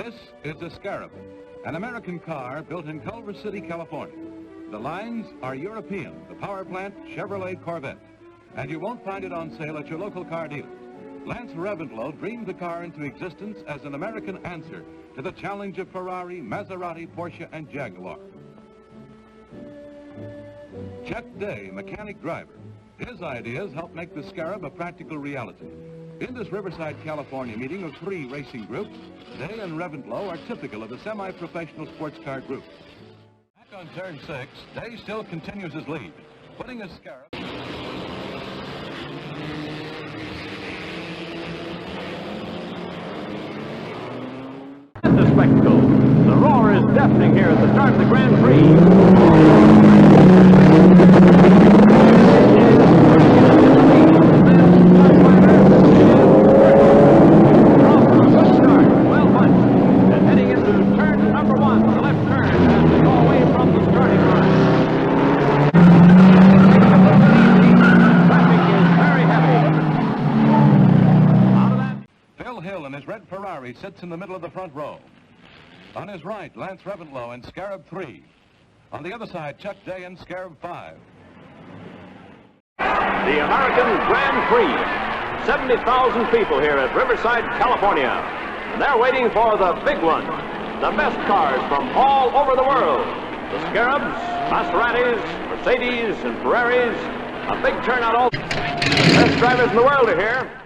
This is the Scarab, an American car built in Culver City, California. The lines are European, the power plant Chevrolet Corvette, and you won't find it on sale at your local car dealer. Lance Reventlow dreamed the car into existence as an American answer to the challenge of Ferrari, Maserati, Porsche, and Jaguar. Chuck Day, mechanic driver. His ideas helped make the Scarab a practical reality. In this Riverside, California meeting of 3 racing groups, Day and Reventlow are typical of the semi-professional sports car group. Back on turn 6, Day still continues his lead, putting his Scarab... The spectacle. The roar is deafening here at the start of the Grand Prix. In his red Ferrari sits in the middle of the front row. On his right, Lance Reventlow in Scarab 3. On the other side, Chuck Day in Scarab 5. The American Grand Prix. 70,000 people here at Riverside, California. And they're waiting for the big one. The best cars from all over the world. The Scarabs, Maseratis, Mercedes, and Ferraris. A big turnout. All the best drivers in the world are here.